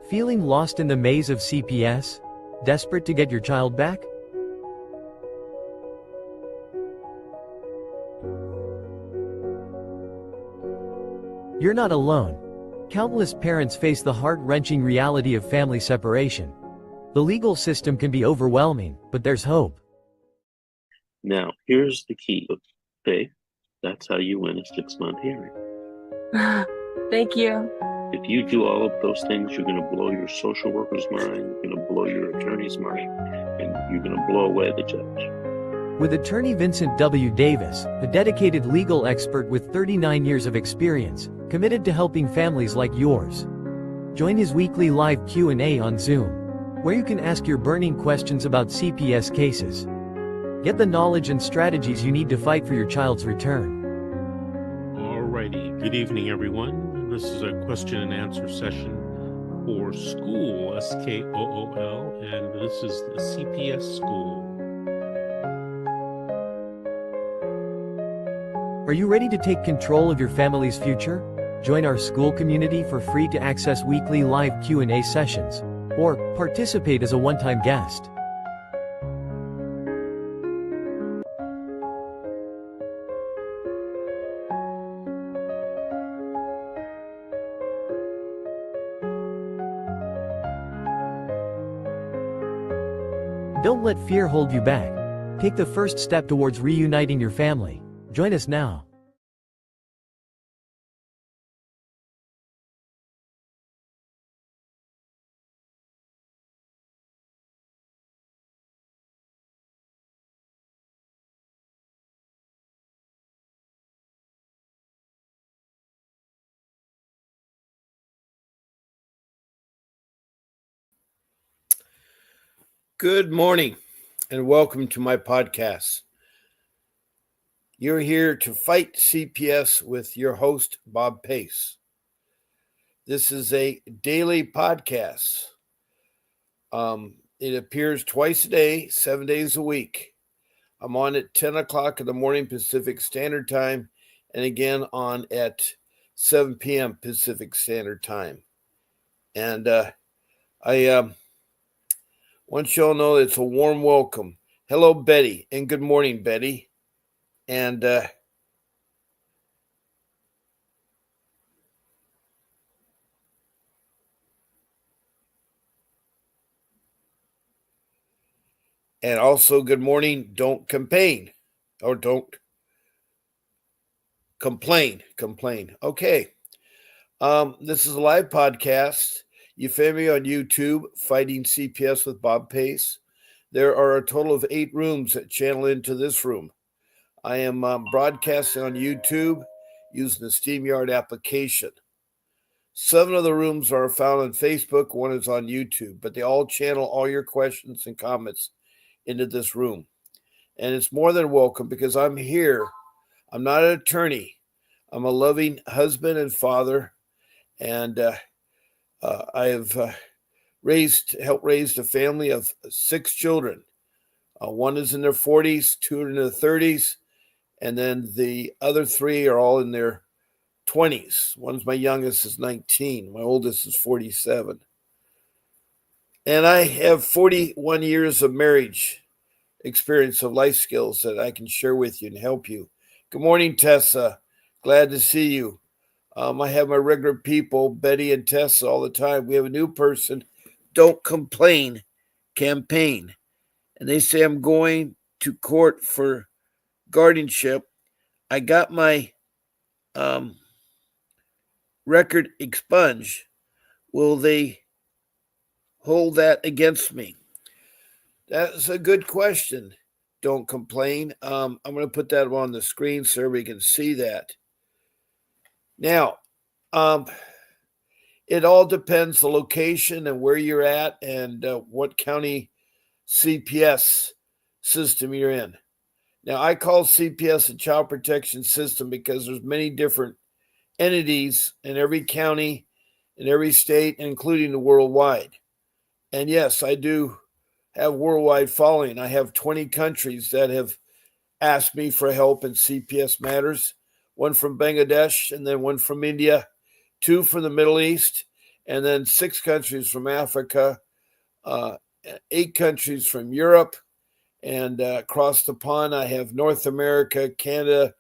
Feeling lost in the maze of CPS? Desperate to get your child back? You're not alone. Countless parents face the heart-wrenching reality of family separation. The legal system can be overwhelming, but there's hope. Now, here's the key. Faith, that's how you win a 6-month hearing. Thank you. If you do all of those things, you're going to blow your social worker's mind, you're going to blow your attorney's mind, and you're going to blow away the judge. With attorney Vincent W. Davis, a dedicated legal expert with 39 years of experience, committed to helping families like yours. Join his weekly live Q&A on Zoom, where you can ask your burning questions about CPS cases. Get the knowledge and strategies you need to fight for your child's return. Alrighty, good evening everyone. This is a question and answer session for school, SKOOL, and this is the CPS school. Are you ready to take control of your family's future? Join our school community for free to access weekly live Q&A sessions, or participate as a one-time guest. Don't let fear hold you back. Take the first step towards reuniting your family. Join us now. Good morning and welcome to my podcast. You're here to fight CPS with your host, Bob Pace. This is a daily podcast. It appears twice a day, 7 days a week. I'm on at 10 o'clock in the morning Pacific Standard Time and again on at 7 p.m. Pacific Standard Time. And I want you all to know it's a warm welcome. Hello, Betty, and good morning, Betty. And also good morning. Don't campaign or don't complain. Okay. This is a live podcast. You find me on YouTube, Fighting CPS with Bob Pace. There are a total of 8 rooms that channel into this room. I am broadcasting on YouTube using the StreamYard application. 7 of the rooms are found on Facebook. 1 is on YouTube, but they all channel all your questions and comments into this room. And it's more than welcome because I'm here. I'm not an attorney. I'm a loving husband and father, and I have helped raise a family of 6 children. 1 is in their 40s, 2 are in their 30s, and then the other 3 are all in their 20s. My youngest is 19. My oldest is 47. And I have 41 years of marriage experience of life skills that I can share with you and help you. Good morning, Tessa. Glad to see you. I have my regular people, Betty and Tessa, all the time. We have a new person, Don't Complain campaign. And they say I'm going to court for guardianship. I got my record expunged. Will they hold that against me? That's a good question. Don't complain. I'm going to put that on the screen so everybody can see that. Now, it all depends the location and where you're at and what county CPS system you're in. Now, I call CPS a child protection system because there's many different entities in every county, in every state, including the worldwide. And yes, I do have worldwide following. I have 20 countries that have asked me for help in CPS matters. 1 from Bangladesh, and then 1 from India, 2 from the Middle East, and then 6 countries from Africa, 8 countries from Europe, and across the pond, I have North America, Canada,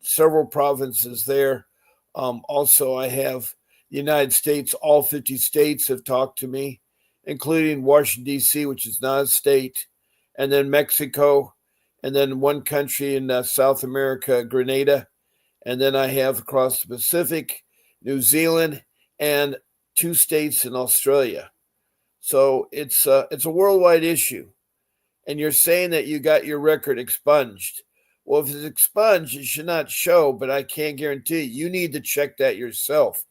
several provinces there. Also, I have the United States. All 50 states have talked to me, including Washington, D.C., which is not a state, and then Mexico, and then 1 country in South America, Grenada. And then I have across the Pacific, New Zealand, and 2 states in Australia. So it's a worldwide issue. And you're saying that you got your record expunged. Well, if it's expunged, it should not show, but I can't guarantee you need to check that yourself.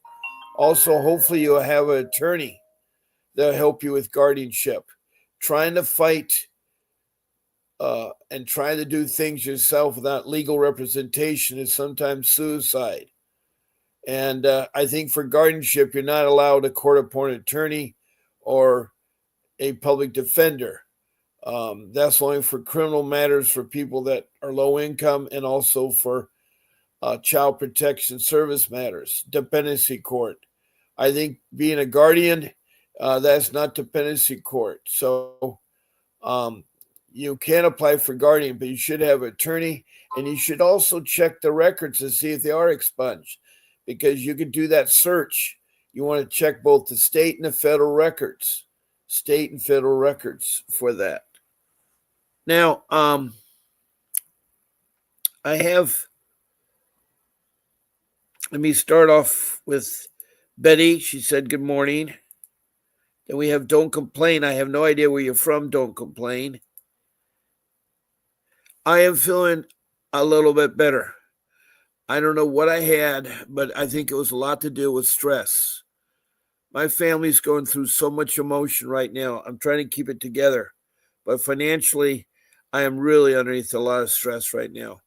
Also, hopefully you'll have an attorney that'll help you with guardianship. Trying to fight and trying to do things yourself without legal representation is sometimes suicide. And I think for guardianship, you're not allowed a court-appointed attorney or a public defender. That's only for criminal matters for people that are low income, and also for child protection service matters, dependency court. I think being a guardian, that's not dependency court. So you can apply for guardian, but you should have an attorney, and you should also check the records to see if they are expunged, because you can do that search. You want to check both the state and the federal records, for that. Now, let me start off with Betty. She said, good morning. Then we have Don't Complain. I have no idea where you're from, Don't Complain. I am feeling a little bit better. I don't know what I had, but I think it was a lot to do with stress. My family's going through so much emotion right now. I'm trying to keep it together, but financially, I am really underneath a lot of stress right now.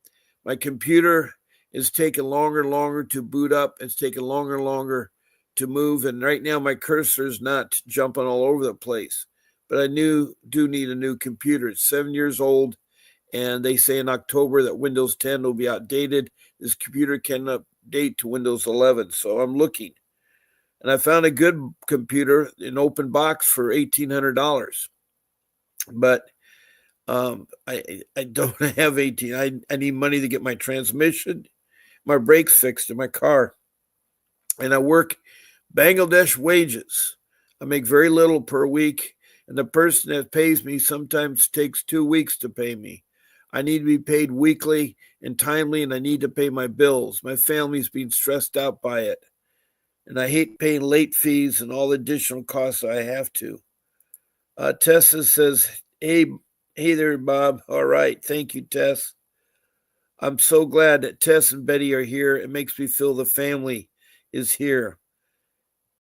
My computer is taking longer and longer to boot up. It's taking longer and longer to move. And right now, my cursor is not jumping all over the place. But I do need a new computer. It's 7 years old, and they say in October that Windows 10 will be outdated. This computer can update to Windows 11. So I'm looking. And I found a good computer, an open box, for $1,800. But I don't have 18. I need money to get my transmission, my brakes fixed in my car. And I work Bangladesh wages. I make very little per week. And the person that pays me sometimes takes 2 weeks to pay me. I need to be paid weekly and timely, and I need to pay my bills. My family's being stressed out by it. And I hate paying late fees and all the additional costs I have to. Tessa says, hey there, Bob. All right. Thank you, Tess. I'm so glad that Tess and Betty are here. It makes me feel the family is here.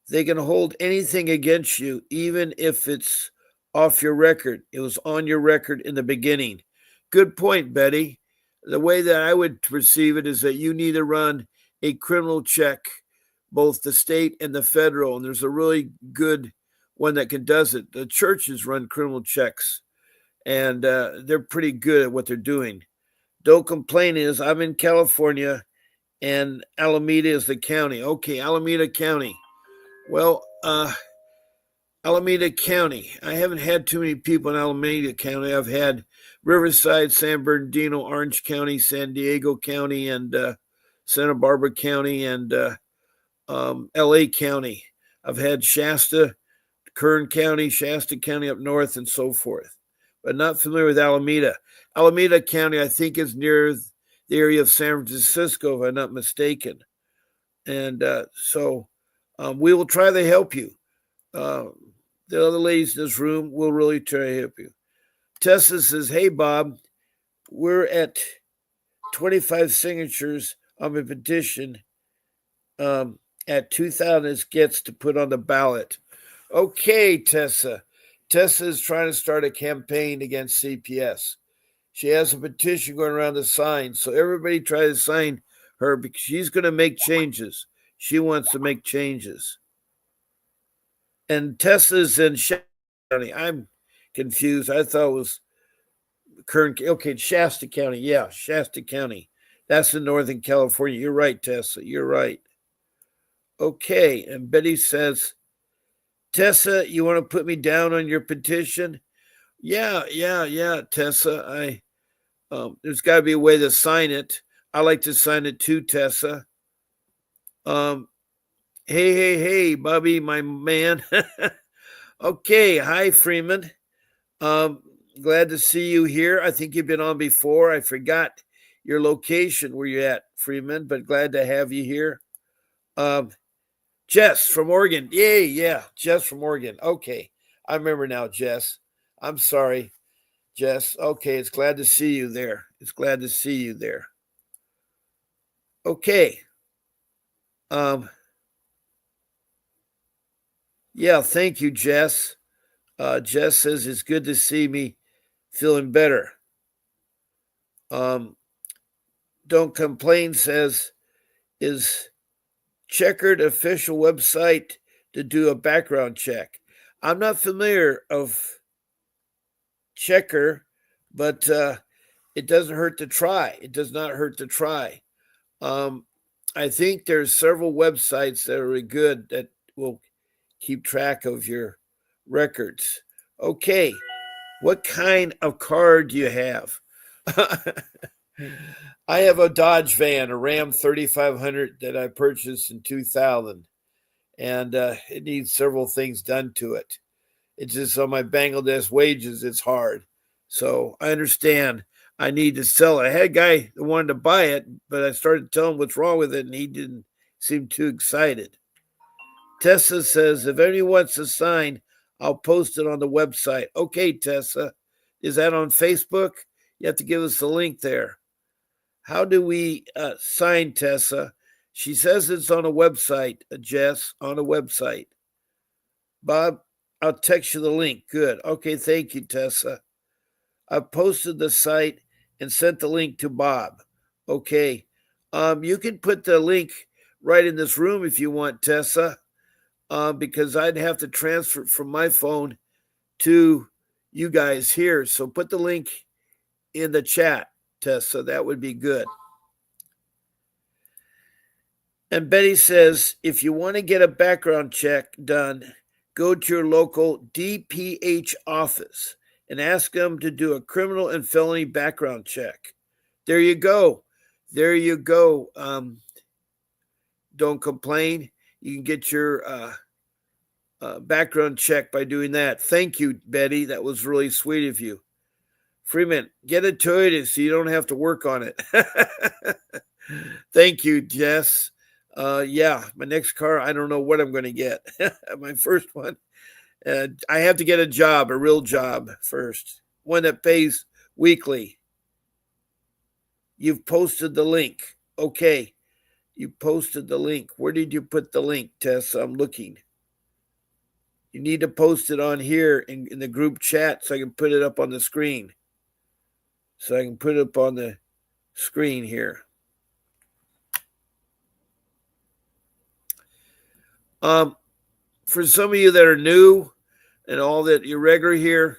They can hold anything against you, even if it's off your record. It was on your record in the beginning. Good point, Betty. The way that I would perceive it is that you need to run a criminal check, both the state and the federal. And there's a really good one that does it. The churches run criminal checks, and they're pretty good at what they're doing. Don't Complain is, I'm in California, and Alameda is the county. Okay, Alameda County. Well, Alameda County. I haven't had too many people in Alameda County. I've had Riverside, San Bernardino, Orange County, San Diego County, and Santa Barbara County, and LA County. I've had Shasta, Kern County, Shasta County up north, and so forth. But not familiar with Alameda. Alameda County, I think, is near the area of San Francisco, if I'm not mistaken. And so we will try to help you. The other ladies in this room will really try to help you. Tessa says, hey, Bob, we're at 25 signatures on a petition at 2,000 gets to put on the ballot. Okay, Tessa. Tessa is trying to start a campaign against CPS. She has a petition going around to sign. So everybody try to sign her, because she's going to make changes. She wants to make changes. And Tessa's in Shasta County. I'm confused. I thought it was Kern. Okay, Shasta County. Yeah, Shasta County. That's in Northern California. You're right, Tessa. You're right. Okay, and Betty says, Tessa, you want to put me down on your petition? Yeah, Tessa. There's got to be a way to sign it. I like to sign it too, Tessa. Hey, Bobby, my man. Okay, hi, Freeman. Glad to see you here. I think you've been on before. I forgot your location where you're at, Freeman, but glad to have you here. Jess from Oregon. Yeah, Jess from Oregon. Okay, I remember now, Jess. I'm sorry, Jess. Okay, it's glad to see you there. Okay. Yeah, thank you, Jess. Jess says it's good to see me feeling better. Don't Complain says, is Checkered official website to do a background check? I'm not familiar of Checker, but it doesn't hurt to try. It does not hurt to try. I think there's several websites that are really good that will keep track of your records. Okay, what kind of car do you have? I have a Dodge van, a Ram 3500 that I purchased in 2000, and it needs several things done to it. It's just on my Bangladesh wages, it's hard. So I understand I need to sell it. I had a guy that wanted to buy it, but I started telling him what's wrong with it, and he didn't seem too excited. Tessa says, if anyone wants to sign, I'll post it on the website. Okay, Tessa. Is that on Facebook? You have to give us the link there. How do we sign, Tessa? She says it's on a website, Jess, on a website. Bob, I'll text you the link. Good. Okay, thank you, Tessa. I've posted the site and sent the link to Bob. Okay. You can put the link right in this room if you want, Tessa, because I'd have to transfer it from my phone to you guys here. So put the link in the chat, Tessa. That would be good. And Betty says, if you want to get a background check done, go to your local DPH office and ask them to do a criminal and felony background check. There you go. Don't Complain. You can get your background check by doing that. Thank you, Betty. That was really sweet of you. Freeman, get a Toyota so you don't have to work on it. Thank you, Jess. Yeah, my next car, I don't know what I'm going to get. My first one. I have to get a job, a real job first, one that pays weekly. You've posted the link. Okay, you posted the link. Where did you put the link, Tess? I'm looking. You need to post it on here in the group chat so I can put it up on the screen. Here. For some of you that are new and all that you're regular here,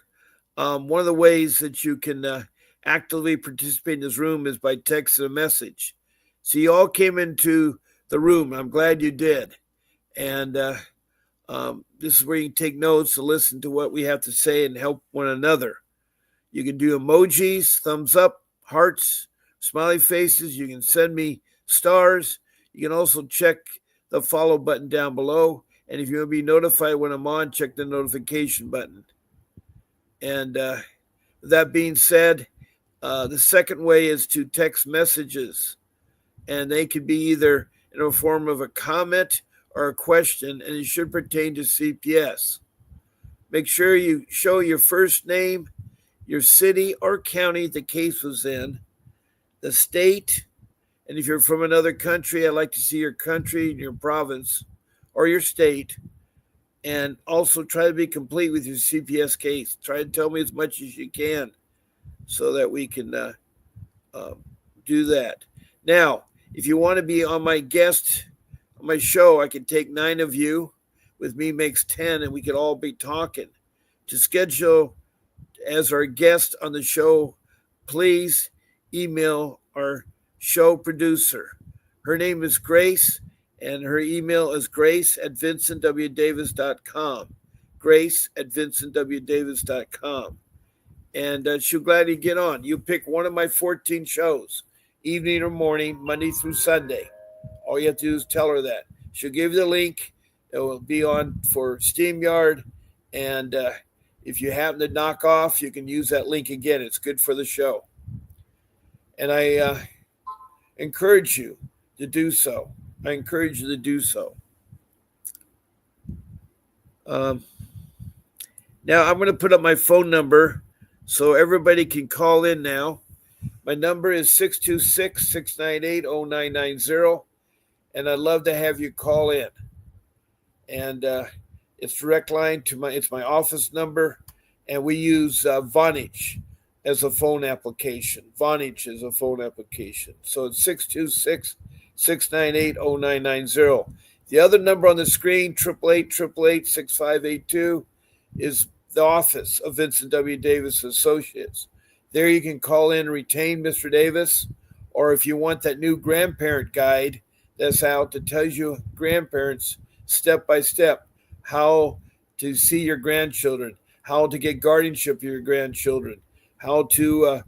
one of the ways that you can actively participate in this room is by texting a message. So you all came into the room. I'm glad you did. And this is where you can take notes to listen to what we have to say and help one another. You can do emojis, thumbs up, hearts, smiley faces. You can send me stars. You can also check the follow button down below. And if you want to be notified when I'm on, check the notification button. And that being said, the second way is to text messages. And they could be either in a form of a comment or a question, and it should pertain to CPS. Make sure you show your first name, your city or county the case was in, the state, and if you're from another country, I'd like to see your country, your province, or your state, and also try to be complete with your CPS case. Try to tell me as much as you can so that we can do that. Now, if you want to be on my show, I can take 9 of you. With me makes 10, and we could all be talking. To schedule as our guest on the show, please email our show producer. Her name is Grace, And her email is grace@vincentwdavis.com. Grace@vincentwdavis.com. And she'll gladly get on. You pick one of my 14 shows, evening or morning, Monday through Sunday. All you have to do is tell her that. She'll give you the link. It will be on for StreamYard. And if you happen to knock off, you can use that link again. It's good for the show. And I encourage you to do so. Now I'm going to put up my phone number so everybody can call in now. My number is 626-698-0990, and I'd love to have you call in. And it's direct line to it's my office number, and we use Vonage as a phone application. Vonage is a phone application. So it's 626-698-0990. The other number on the screen, 888-888-6582, is the office of Vincent W. Davis Associates. There you can call in and retain Mr. Davis, or if you want that new grandparent guide that's out that tells you grandparents step by step how to see your grandchildren, how to get guardianship of your grandchildren, how to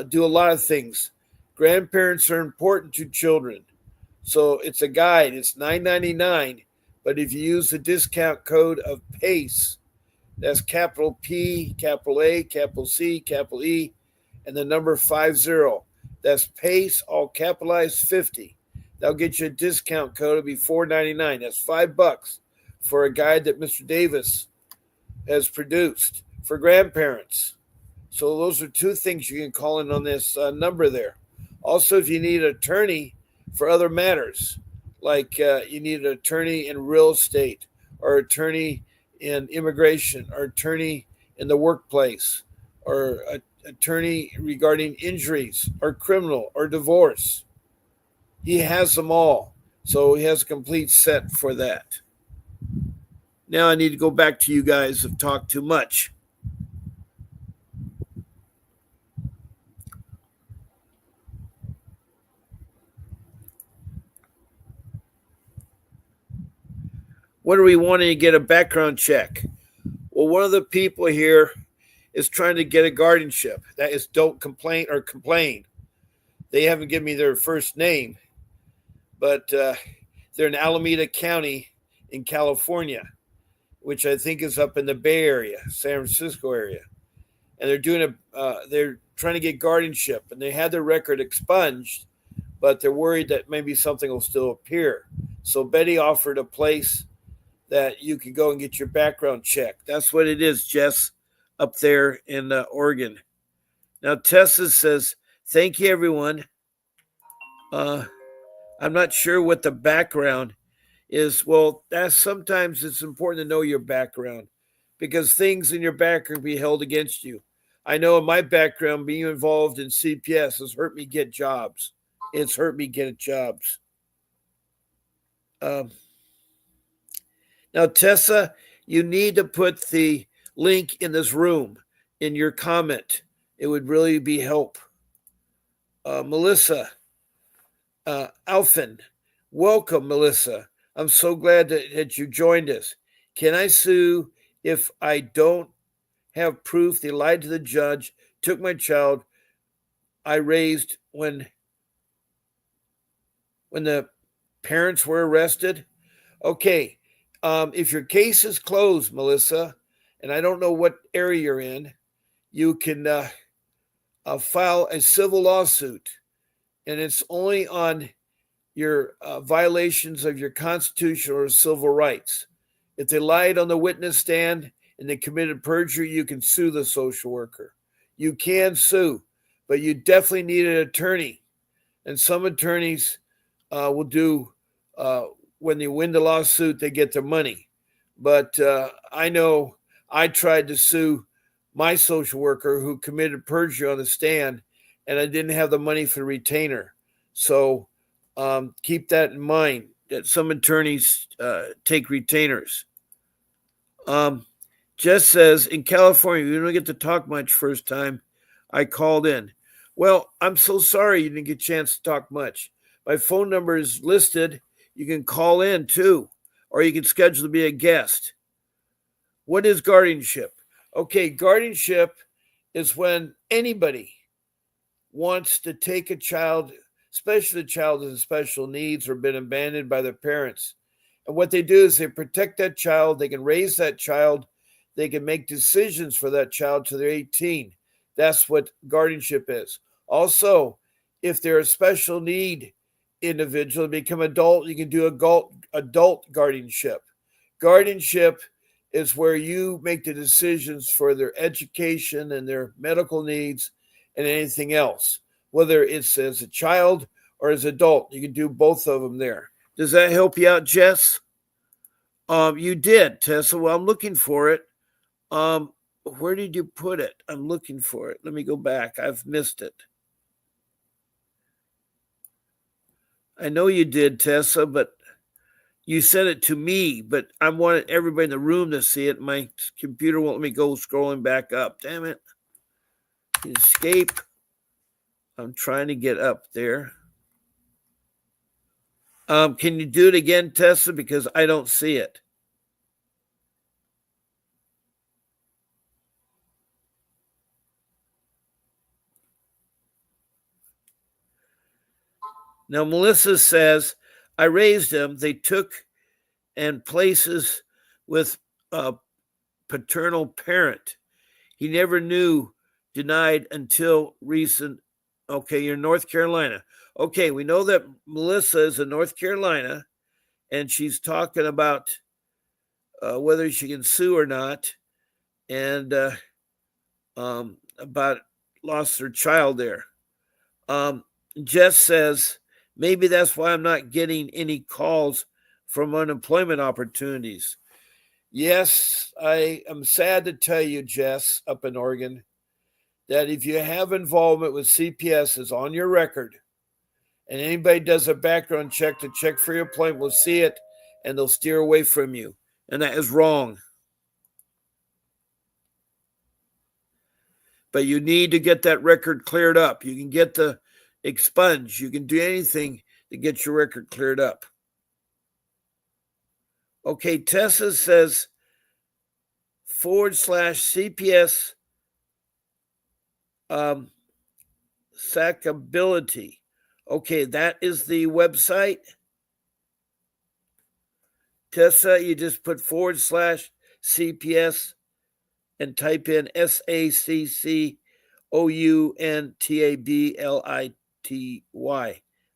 do a lot of things. Grandparents are important to children. So it's a guide. It's $9.99, but if you use the discount code of PACE, that's capital P, capital A, capital C, capital E, and the number 50. That's PACE, all capitalized 50. That'll get you a discount code. It'll be $4.99. That's $5 for a guide that Mr. Davis has produced for grandparents. So those are two things you can call in on this number there. Also, if you need an attorney for other matters, like you need an attorney in real estate, or attorney in immigration, or attorney in the workplace, or attorney regarding injuries, or criminal, or divorce, he has them all. So he has a complete set for that. Now I need to go back to you guys. I've talked too much. What are we wanting to get a background check? Well, one of the people here is trying to get a guardianship. That is don't complain or complain. They haven't given me their first name, but they're in Alameda County in California, which I think is up in the Bay Area, San Francisco area. And they're trying to get guardianship, and they had their record expunged, but they're worried that maybe something will still appear. So Betty offered a place that you can go and get your background check. That's what it is, Jess, up there in Oregon. Now, Tessa says, thank you, everyone. I'm not sure what the background is. Well, sometimes it's important to know your background, because things in your background can be held against you. I know in my background, being involved in CPS has hurt me get jobs. It's hurt me get jobs. Now, Tessa, you need to put the link in this room in your comment. It would really be help. Melissa Alphin, welcome, Melissa. I'm so glad that you joined us. Can I sue if I don't have proof they lied to the judge, took my child I raised when the parents were arrested? Okay. If your case is closed, Melissa, and I don't know what area you're in, you can file a civil lawsuit, and it's only on your violations of your constitutional or civil rights. If they lied on the witness stand and they committed perjury, you can sue the social worker. You can sue, but you definitely need an attorney. And some attorneys will do when they win the lawsuit, they get their money. But I know I tried to sue my social worker who committed perjury on the stand, and I didn't have the money for the retainer. So keep that in mind, that some attorneys take retainers. Jess says, in California, you don't get to talk much first time I called in. Well, I'm so sorry you didn't get a chance to talk much. My phone number is listed. You can call in too, or you can schedule to be a guest. What is guardianship? Okay, guardianship is when anybody wants to take a child, especially a child with special needs or been abandoned by their parents. And what they do is they protect that child. They can raise that child. They can make decisions for that child till they're 18. That's what guardianship is. Also, if they're a special need individual and become adult, you can do adult guardianship. Guardianship is where you make the decisions for their education and their medical needs and anything else, whether it's as a child or as an adult. You can do both of them there. Does that help you out, Jess? You did, Tessa. Well, I'm looking for it. Where did you put it? I'm looking for it. Let me go back. I've missed it. I know you did, Tessa, but you sent it to me, but I wanted everybody in the room to see it. My computer won't let me go scrolling back up. Damn it. Escape. I'm trying to get up there. Can you do it again, Tessa? Because I don't see it. Now, Melissa says, I raised him. They took and places with a paternal parent. He never knew, denied until recent. Okay, you're in North Carolina. Okay, we know that Melissa is in North Carolina, and she's talking about whether she can sue or not, and about lost her child there. Jess says, maybe that's why I'm not getting any calls from unemployment opportunities. Yes, I am sad to tell you, Jess, up in Oregon, that if you have involvement with CPS is on your record, and anybody does a background check to check for your employment will see it, and they'll steer away from you. And that is wrong. But you need to get that record cleared up. You can get the expunge. You can do anything to get your record cleared up. Okay, Tessa says /CPS sackability. Okay, that is the website. Tessa, you just put /CPS and type in SACCOUNTABLITY.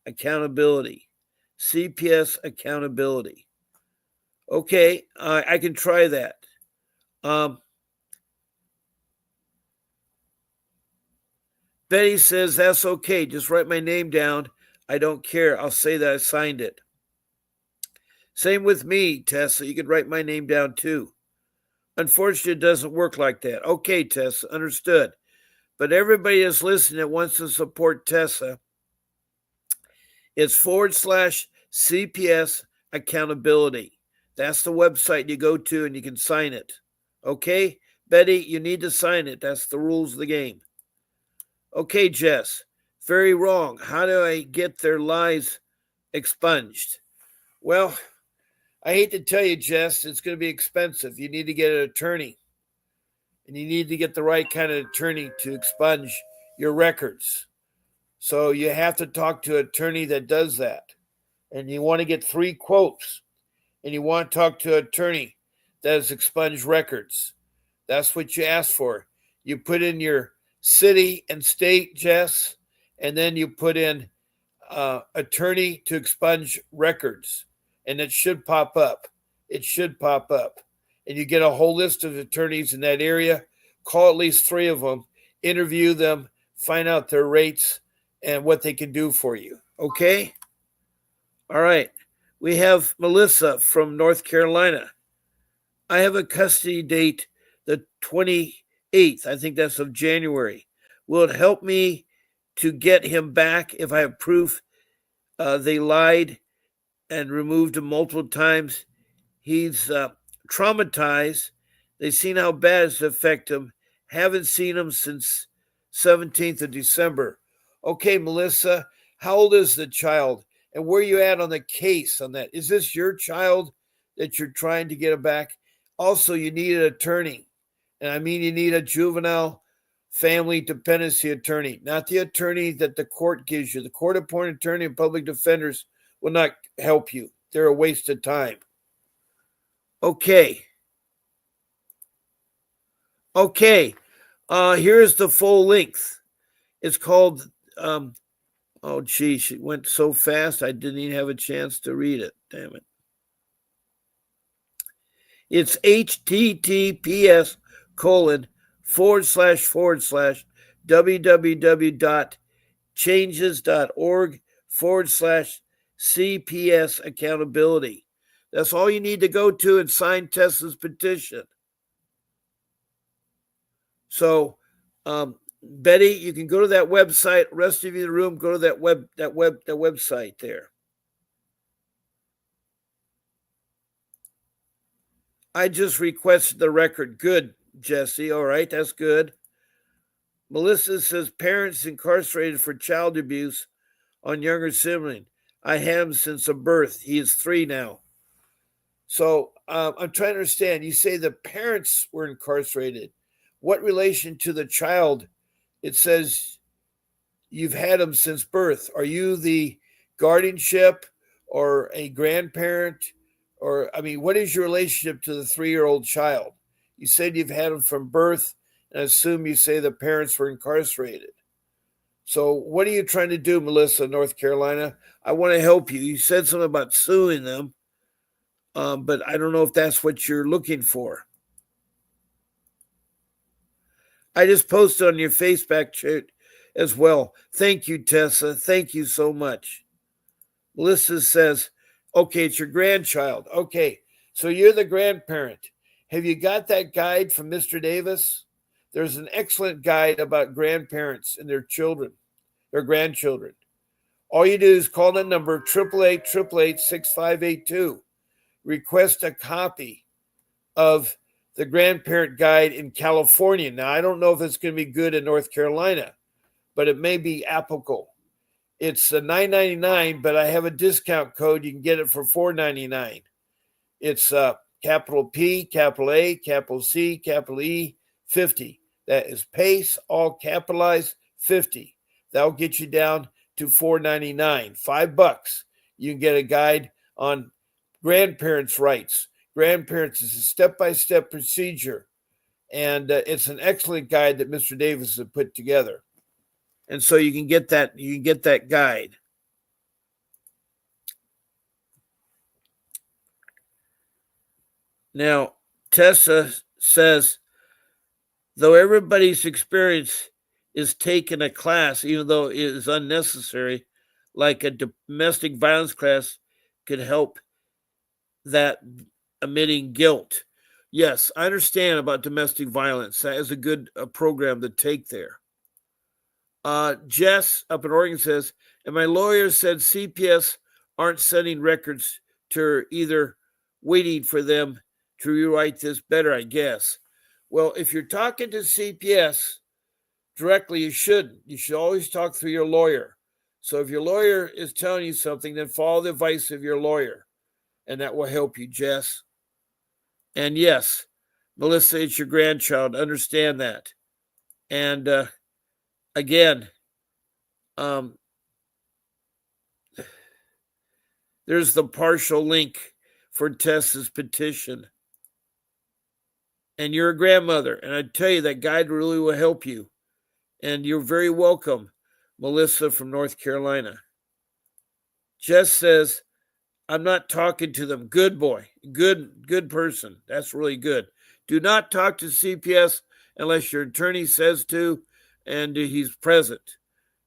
Accountability. CPS accountability. Okay, I can try that. Betty says, that's okay. Just write my name down. I don't care. I'll say that I signed it. Same with me, Tessa. You can write my name down too. Unfortunately, it doesn't work like that. Okay, Tessa, understood. But everybody that's listening that wants to support Tessa, it's /CPS accountability. That's the website you go to and you can sign it. Okay, Betty, you need to sign it. That's the rules of the game. Okay, Jess, very wrong. How do I get their lies expunged? Well, I hate to tell you, Jess, it's going to be expensive. You need to get an attorney, and you need to get the right kind of attorney to expunge your records. So you have to talk to an attorney that does that. And you want to get 3 quotes, and you want to talk to an attorney that has expunged records. That's what you ask for. You put in your city and state, Jess, and then you put in attorney to expunge records, and it should pop up. It should pop up. And you get a whole list of attorneys in that area. Call at least 3 of them, interview them, find out their rates and what they can do for you. Okay? All right. We have Melissa from North Carolina. I have a custody date the 28th. I think that's of January. Will it help me to get him back if I have proof they lied and removed him multiple times? He's traumatized. They've seen how bad it's affected him. Haven't seen him since 17th of December. Okay, Melissa, how old is the child? And where you at on the case on that? Is this your child that you're trying to get it back? Also, you need an attorney. And I mean, you need a juvenile family dependency attorney, not the attorney that the court gives you. The court-appointed attorney and public defenders will not help you. They're a waste of time. Okay. Here's the full length. It's called, oh, geez, it went so fast I didn't even have a chance to read it. Damn it. It's https://www.changes.org/CPS accountability. That's all you need to go to and sign Tessa's petition. So, Betty, you can go to that website. Rest of you in the room, go to that website there. I just requested the record. Good, Jesse. All right, that's good. Melissa says parents incarcerated for child abuse on younger sibling. I had him since a birth. He is 3 now. So I'm trying to understand. You say the parents were incarcerated. What relation to the child? It says you've had him since birth. Are you the guardianship or a grandparent? Or, I mean, what is your relationship to the 3-year-old child? You said you've had him from birth, and I assume you say the parents were incarcerated. So what are you trying to do, Melissa, North Carolina? I want to help you. You said something about suing them, but I don't know if that's what you're looking for. I just posted on your Facebook chat as well. Thank you, Tessa. Thank you so much. Melissa says, okay, it's your grandchild. Okay, so you're the grandparent. Have you got that guide from Mr. Davis? There's an excellent guide about grandparents and their children, their grandchildren. All you do is call that number, 888-888-6582. Request a copy of the grandparent guide in California. Now, I don't know if it's going to be good in North Carolina, but it may be applicable. It's $9.99, but I have a discount code. You can get it for $4.99. It's capital P, capital A, capital C, capital E, 50. That is PACE, all capitalized, 50. That'll get you down to $4.99, $5. You can get a guide on grandparents' rights. Grandparents is a step-by-step procedure, and it's an excellent guide that Mr. Davis has put together. And so you can get that. You can get that guide. Now, Tessa says, though everybody's experience is taking a class, even though it is unnecessary, like a domestic violence class could help that admitting guilt. Yes, I understand about domestic violence. That is a good program to take there. Jess up in Oregon says, and my lawyer said CPS aren't sending records to her, either waiting for them to rewrite this better, I guess. Well, if you're talking to CPS directly, you shouldn't. You should always talk through your lawyer. So if your lawyer is telling you something, then follow the advice of your lawyer, and that will help you, Jess. And yes, Melissa, it's your grandchild. Understand that. And again, there's the partial link for Tessa's petition. And you're a grandmother, and I tell you, that guide really will help you. And you're very welcome, Melissa from North Carolina. Jess says, I'm not talking to them. Good boy. Good person. That's really good. Do not talk to CPS unless your attorney says to and he's present.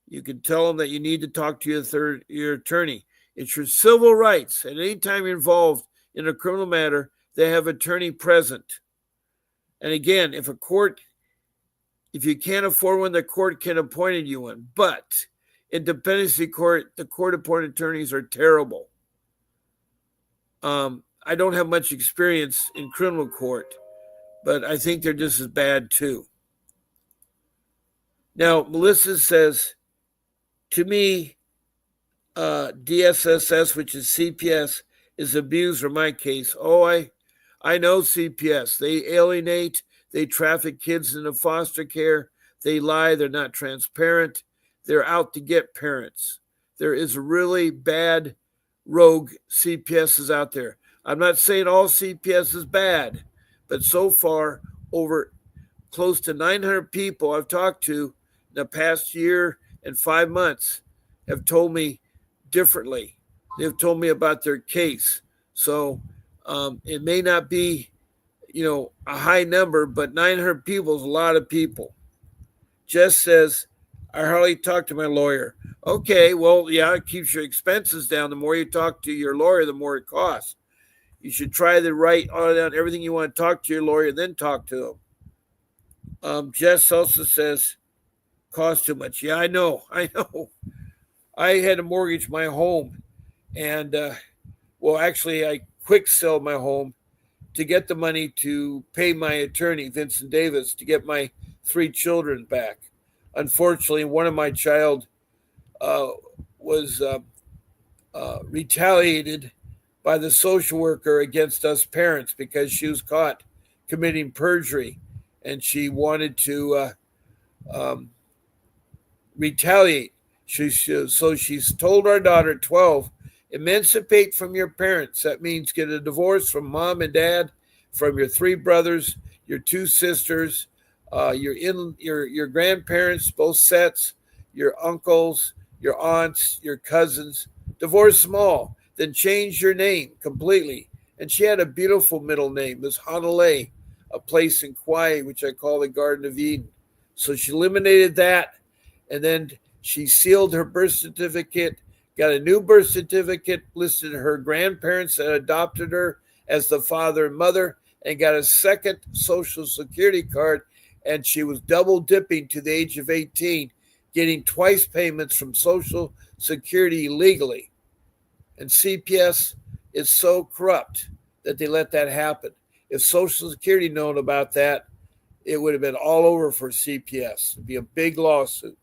You can tell them that you need to talk to your attorney. It's your civil rights. At any time you're involved in a criminal matter, they have attorney present. And again, if you can't afford one, the court can appoint you one. But in dependency court, the court-appointed attorneys are terrible. I don't have much experience in criminal court, but I think they're just as bad too. Now, Melissa says, to me, DSSS, which is CPS, is abused in my case. Oh, I know CPS. They alienate, they traffic kids into foster care, they lie, they're not transparent, they're out to get parents. There is really bad rogue CPSs out there. I'm not saying all CPS is bad, but so far, over close to 900 people I've talked to in the past year and 5 months have told me differently. They've told me about their case. So it may not be, a high number, but 900 people is a lot of people. Jess says, I hardly talk to my lawyer. Okay, well, yeah, it keeps your expenses down. The more you talk to your lawyer, the more it costs. You should try to write all down everything you want to talk to your lawyer, then talk to them. Jess also says, cost too much. Yeah, I know. I had to mortgage my home, and actually, I quick sold my home to get the money to pay my attorney, Vincent Davis, to get my 3 children back. Unfortunately, one of my child was retaliated by the social worker against us parents because she was caught committing perjury, and she wanted to retaliate. So she's told our daughter, 12, emancipate from your parents. That means get a divorce from mom and dad, from your 3 brothers, your 2 sisters, your grandparents, both sets, your uncles, your aunts, your cousins. Divorce them all. Then change your name completely. And she had a beautiful middle name, Miss Honolulu, a place in Kauai, which I call the Garden of Eden. So she eliminated that, and then she sealed her birth certificate, got a new birth certificate, listed her grandparents that adopted her as the father and mother, and got a second Social Security card. And she was double dipping to the age of 18, getting twice payments from Social Security legally. And CPS is so corrupt that they let that happen. If Social Security known about that, it would have been all over for CPS. It'd be a big lawsuit.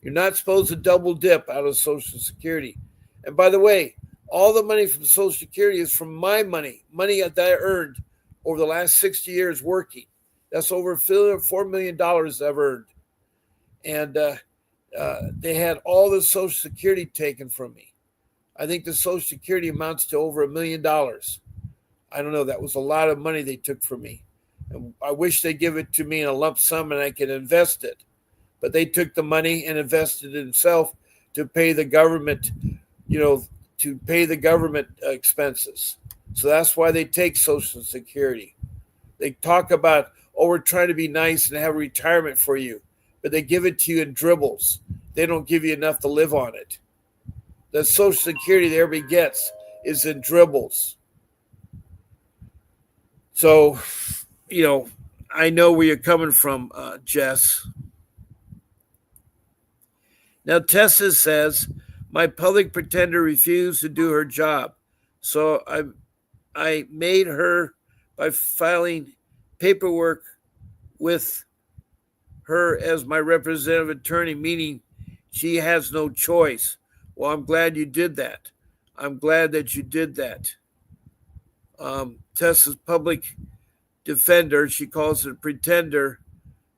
You're not supposed to double dip out of Social Security. And by the way, all the money from Social Security is from my money that I earned over the last 60 years working. That's over $4 million I've earned. And they had all the Social Security taken from me. I think the Social Security amounts to over $1 million. I don't know. That was a lot of money they took from me. And I wish they'd give it to me in a lump sum and I could invest it. But they took the money and invested it themselves to pay the government, expenses. So that's why they take Social Security. They talk about, we're trying to be nice and have retirement for you. But they give it to you in dribbles. They don't give you enough to live on it. The Social Security that everybody gets is in dribbles. So, I know where you're coming from, Jess. Now, Tessa says, my public pretender refused to do her job. So I made her by filing paperwork with her as my representative attorney, meaning she has no choice. Well, I'm glad you did that. I'm glad that you did that. Tessa's public defender, she calls it a pretender,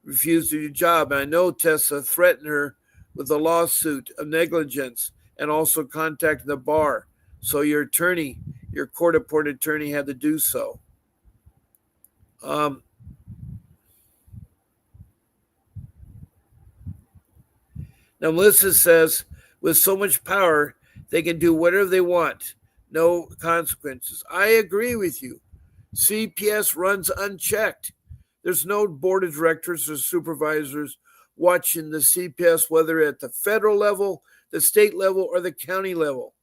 refused to do the job. And I know Tessa threatened her with a lawsuit of negligence and also contacted the bar. So your attorney, your court-appointed attorney, had to do so. Now, Melissa says, with so much power, they can do whatever they want. No consequences. I agree with you. CPS runs unchecked. There's no board of directors or supervisors watching the CPS, whether at the federal level, the state level, or the county level.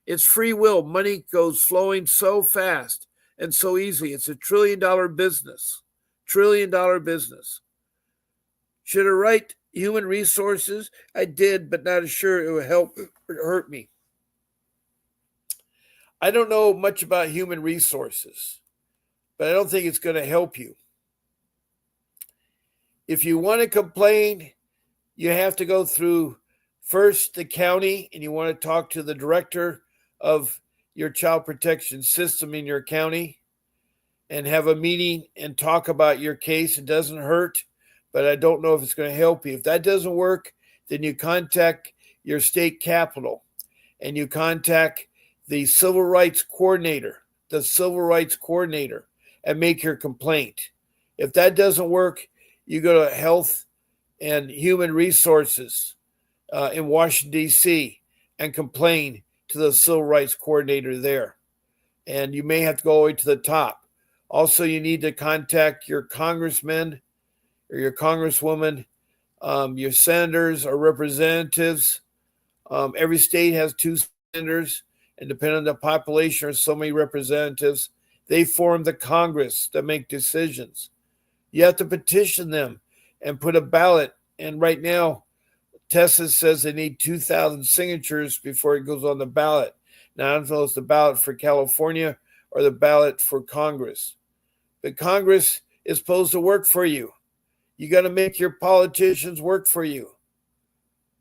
It's free will. Money goes flowing so fast and so easily. It's $1 trillion business. $1 trillion business. Should I write human resources? I did, but not sure it would help or hurt me. I don't know much about human resources, but I don't think it's going to help you. If you want to complain, you have to go through first the county, and you want to talk to the director of your child protection system in your county and have a meeting and talk about your case. It doesn't hurt, but I don't know if it's going to help you. If that doesn't work, then you contact your state capitol and you contact the civil rights coordinator, and make your complaint. If that doesn't work, you go to Health and Human Resources in Washington, D.C., and complain to the civil rights coordinator there. And you may have to go all the way to the top. Also, you need to contact your congressman or your congresswoman, your senators or representatives. Every state has 2 senators, and depending on the population, or so many representatives. They form the Congress that make decisions. You have to petition them and put a ballot. And right now, Texas says they need 2,000 signatures before it goes on the ballot. Now, I don't know if it's the ballot for California or the ballot for Congress. But Congress is supposed to work for you. You got to make your politicians work for you.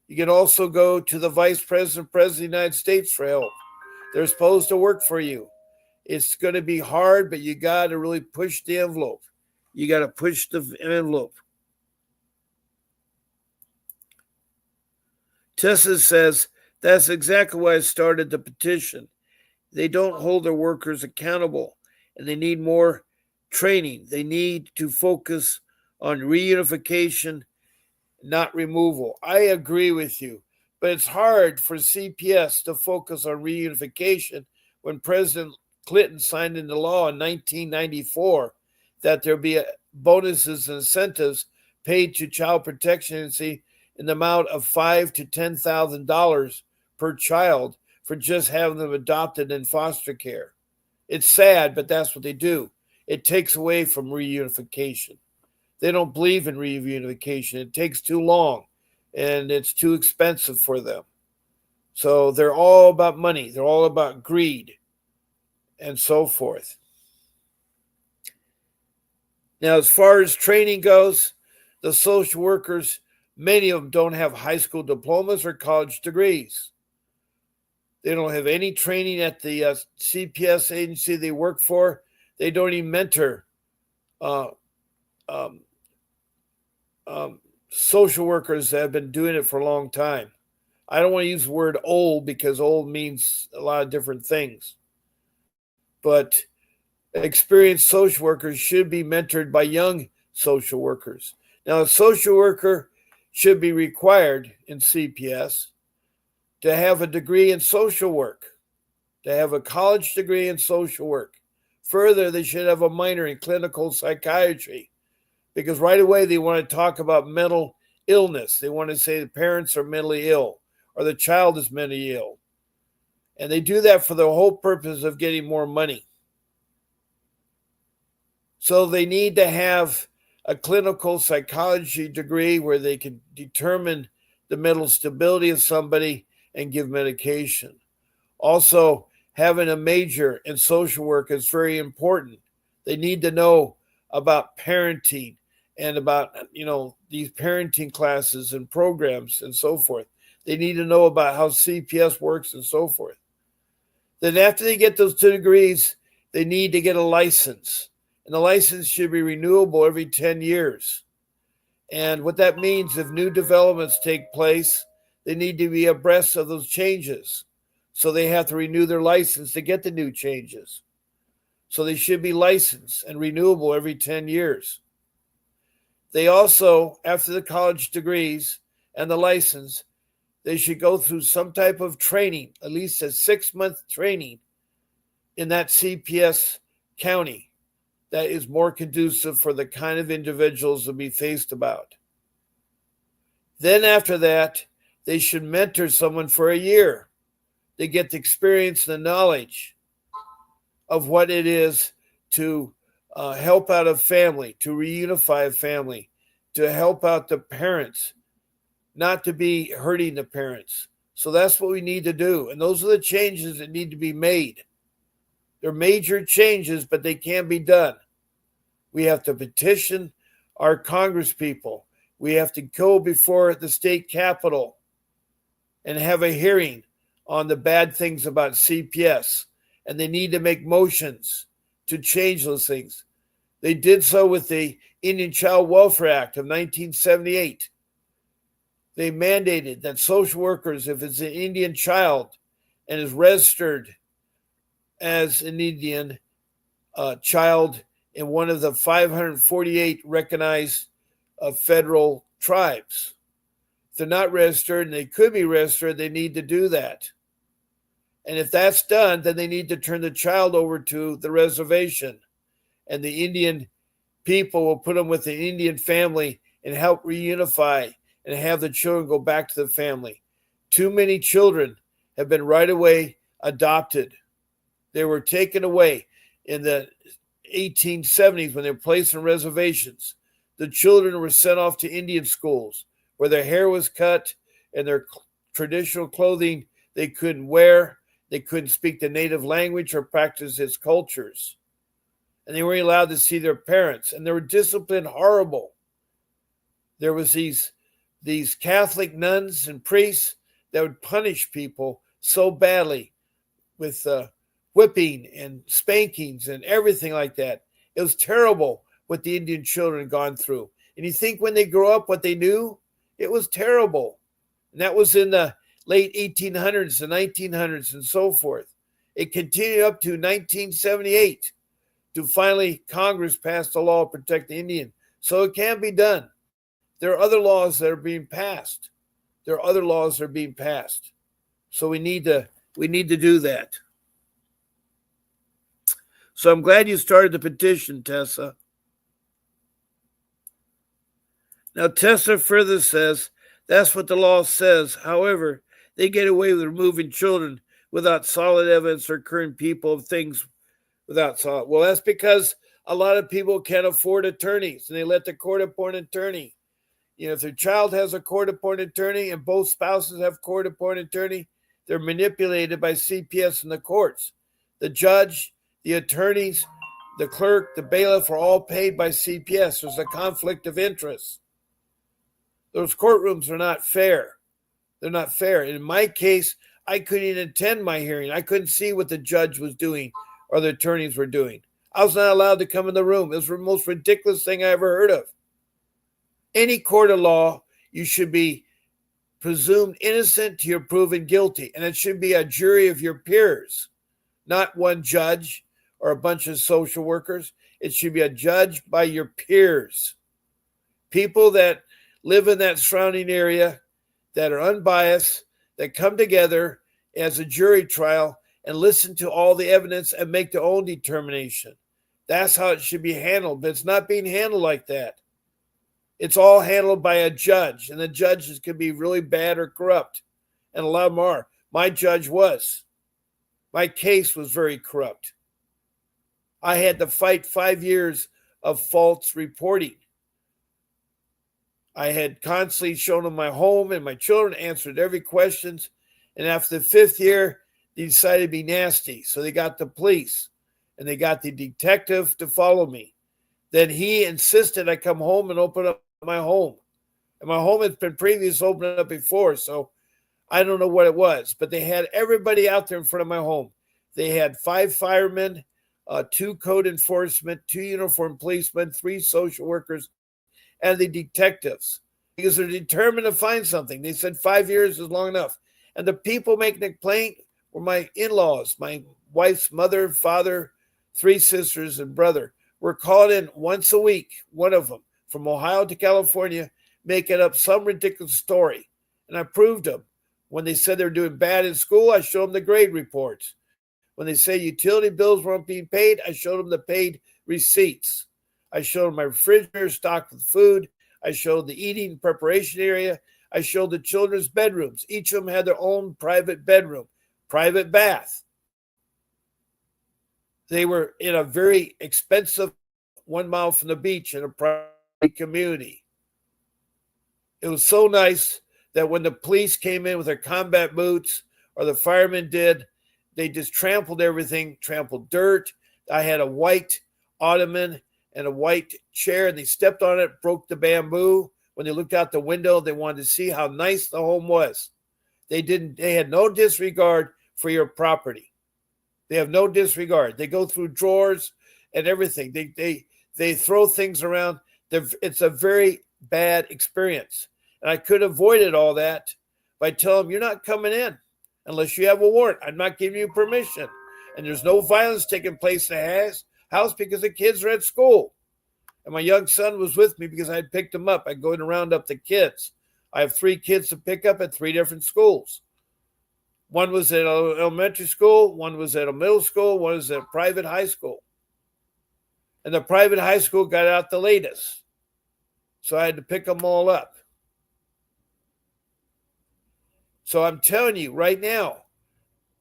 You can also go to the Vice President, President of the United States for help. They're supposed to work for you. It's going to be hard, but you got to really push the envelope. You got to push the envelope. Tessa says, that's exactly why I started the petition. They don't hold their workers accountable, and they need more training. They need to focus on reunification, not removal. I agree with you, but it's hard for CPS to focus on reunification when President Clinton signed into law in 1994 that there be bonuses and incentives paid to Child Protection Agency in the amount of $5,000 to $10,000 per child for just having them adopted in foster care. It's sad, but that's what they do. It takes away from reunification. They don't believe in reunification. It takes too long, and it's too expensive for them. So they're all about money. They're all about greed and so forth. Now, as far as training goes, the social workers, many of them don't have high school diplomas or college degrees. They don't have any training at the CPS agency they work for. They don't even mentor social workers that have been doing it for a long time. I don't want to use the word old because old means a lot of different things. But experienced social workers should be mentored by young social workers. Now, a social worker should be required in CPS to have a degree in social work, to have a college degree in social work. Further, they should have a minor in clinical psychiatry, because right away they want to talk about mental illness. They want to say the parents are mentally ill or the child is mentally ill. And they do that for the whole purpose of getting more money. So they need to have a clinical psychology degree where they can determine the mental stability of somebody and give medication. Also, having a major in social work is very important. They need to know about parenting and about, these parenting classes and programs and so forth. They need to know about how CPS works and so forth. Then after they get those 2 degrees, they need to get a license. And the license should be renewable every 10 years. And what that means, if new developments take place, they need to be abreast of those changes. So they have to renew their license to get the new changes. So they should be licensed and renewable every 10 years. They also, after the college degrees and the license, they should go through some type of training, at least a 6-month training in that CPS county that is more conducive for the kind of individuals to be faced about. Then after that, they should mentor someone for a year. They get the experience and the knowledge of what it is to help out a family, to reunify a family, to help out the parents, not to be hurting the parents. So that's what we need to do. And those are the changes that need to be made. They're major changes, but they can be done. We have to petition our Congress people. We have to go before the state capitol and have a hearing on the bad things about CPS, and they need to make motions to change those things. They did so with the Indian Child Welfare Act of 1978. They mandated that social workers, if it's an Indian child and is registered as an Indian child in one of the 548 recognized federal tribes, if they're not registered and they could be registered, they need to do that. And if that's done, then they need to turn the child over to the reservation. And the Indian people will put them with the Indian family and help reunify and have the children go back to the family. Too many children have been right away adopted. They were taken away in the 1870s when they were placed on reservations. The children were sent off to Indian schools where their hair was cut and their traditional clothing they couldn't wear. They couldn't speak the native language or practice its cultures. And they weren't allowed to see their parents. And they were disciplined horrible. There was these Catholic nuns and priests that would punish people so badly with whipping and spankings and everything like that. It was terrible what the Indian children had gone through. And you think when they grow up what they knew? It was terrible. And that was in the late 1800s and 1900s and so forth. It continued up to 1978 to finally Congress passed a law to protect the Indian. So it can be done. There are other laws that are being passed. So we need to do that. So I'm glad you started the petition, Tessa. Now, Tessa further says, that's what the law says. However, they get away with removing children without solid evidence or current people of things without solid. Well, that's because a lot of people can't afford attorneys, and they let the court appoint an attorney. You know, if their child has a court-appointed attorney and both spouses have court-appointed attorney, they're manipulated by CPS and the courts. The judge, the attorneys, the clerk, the bailiff are all paid by CPS. There's a conflict of interest. Those courtrooms are not fair. They're not fair. In my case, I couldn't even attend my hearing. I couldn't see what the judge was doing or the attorneys were doing. I was not allowed to come in the room. It was the most ridiculous thing I ever heard of. Any court of law, you should be presumed innocent till you're proven guilty. And it should be a jury of your peers, not one judge or a bunch of social workers. It should be a judge by your peers. People that live in that surrounding area, that are unbiased, that come together as a jury trial and listen to all the evidence and make their own determination. That's how it should be handled, but it's not being handled like that. It's all handled by a judge, and the judges can be really bad or corrupt, and a lot of them are. My judge was. My case was very corrupt. I had to fight 5 years of false reporting. I had constantly shown them my home and my children, answered every question, and after the 5th year, they decided to be nasty, so they got the police, and they got the detective to follow me. Then he insisted I come home and open up my home. And my home has been previously opened up before, so I don't know what it was. But they had everybody out there in front of my home. They had 5 firemen, 2 code enforcement, 2 uniformed policemen, 3 social workers, and the detectives. Because they're determined to find something. They said 5 years is long enough. And the people making the complaint were my in-laws, my wife's mother, father, 3 sisters, and brother. Were called in once a week, one of them, from Ohio to California, making up some ridiculous story. And I proved them. When they said they were doing bad in school, I showed them the grade reports. When they say utility bills weren't being paid, I showed them the paid receipts. I showed them my refrigerator stocked with food. I showed the eating preparation area. I showed the children's bedrooms. Each of them had their own private bedroom, private bath. They were in a very expensive 1 mile from the beach in a private community. It was so nice that when the police came in with their combat boots, or the firemen did, they just trampled everything, trampled dirt. I had a white ottoman and a white chair, and they stepped on it, broke the bamboo. When they looked out the window, they wanted to see how nice the home was. They had no disregard for your property. They have no disregard. They go through drawers and everything. They throw things around. It's a very bad experience. And I could have avoided all that by telling them, you're not coming in unless you have a warrant. I'm not giving you permission. And there's no violence taking place in the house because the kids are at school. And my young son was with me because I had picked him up. I go in and round up the kids. I have 3 kids to pick up at 3 different schools. One was at an elementary school, one was at a middle school, one was at a private high school. And the private high school got out the latest. So I had to pick them all up. So I'm telling you right now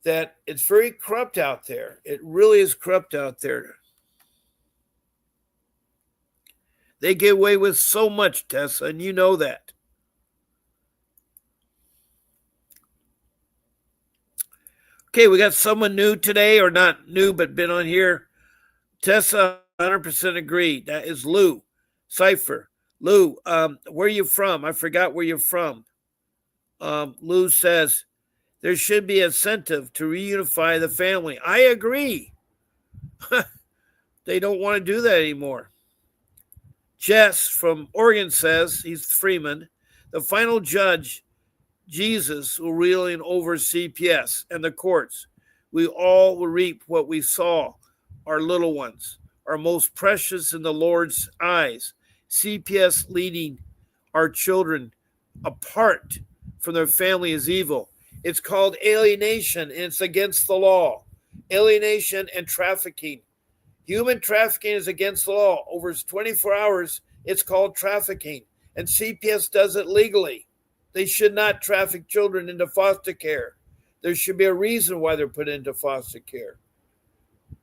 that it's very corrupt out there. It really is corrupt out there. They get away with so much, Tessa, and you know that. Okay, we got someone new today, or not new, but been on here. Tessa, 100% agree. That is Lou Cipher. Lou, where are you from? I forgot where you're from. Lou says, there should be incentive to reunify the family. I agree. They don't want to do that anymore. Jess from Oregon says, he's Freeman, the final judge, Jesus, will ruling over CPS and the courts. We all will reap what we saw, our little ones, our most precious in the Lord's eyes. CPS leading our children apart from their family is evil. It's called alienation, and it's against the law. Alienation and trafficking. Human trafficking is against the law. Over 24 hours, it's called trafficking, and CPS does it legally. They should not traffic children into foster care. There should be a reason why they're put into foster care.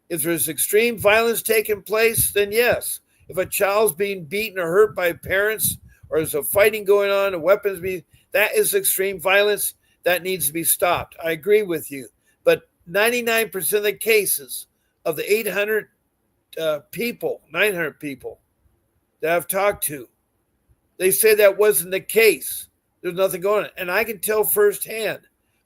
If there's extreme violence taking place, then yes. If a child's being beaten or hurt by parents, or there's a fighting going on, that is extreme violence. That needs to be stopped. I agree with you. But 99% of the cases of the 800 people, 900 people that I've talked to, they say that wasn't the case. There's nothing going on. And I can tell firsthand.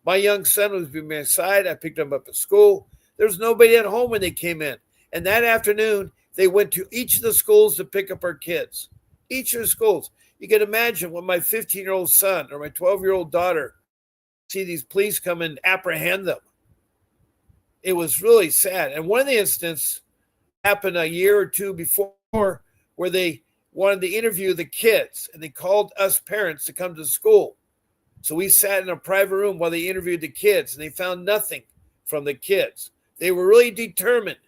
My young son was by my side. I picked him up at school. There was nobody at home when they came in. And that afternoon, they went to each of the schools to pick up our kids. Each of the schools. You can imagine when my 15-year-old son or my 12-year-old daughter see these police come and apprehend them. It was really sad. And one of the instances happened a year or two before where they wanted to interview the kids, and they called us parents to come to school. So we sat in a private room while they interviewed the kids, and they found nothing from the kids. They were really determined.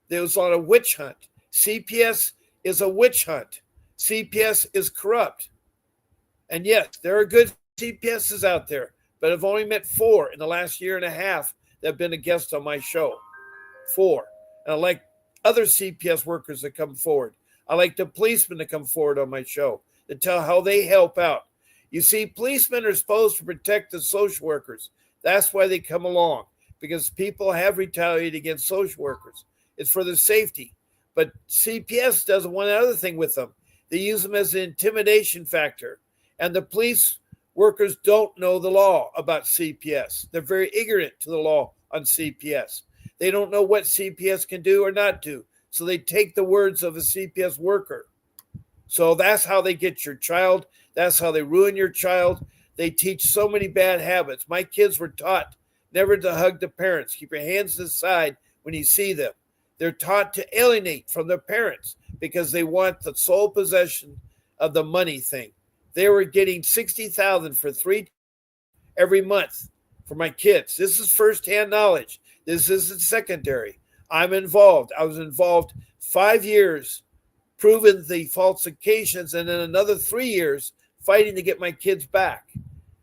There was on a witch hunt. CPS is a witch hunt. CPS is corrupt. And yes, there are good CPSs out there, but I've only met 4 in the last year and a half that have been a guest on my show. 4. And I like other CPS workers that come forward. I like the policemen to come forward on my show to tell how they help out. You see, policemen are supposed to protect the social workers. That's why they come along, because people have retaliated against social workers. It's for their safety. But CPS does one other thing with them. They use them as an intimidation factor. And the police workers don't know the law about CPS. They're very ignorant to the law on CPS. They don't know what CPS can do or not do. So they take the words of a CPS worker. So that's how they get your child. That's how they ruin your child. They teach so many bad habits. My kids were taught never to hug the parents. Keep your hands to the side when you see them. They're taught to alienate from their parents because they want the sole possession of the money thing. They were getting $60,000 for 3 every month for my kids. This is firsthand knowledge. This isn't secondary. I'm involved. I was involved 5 years proving the falsifications, and then another 3 years fighting to get my kids back.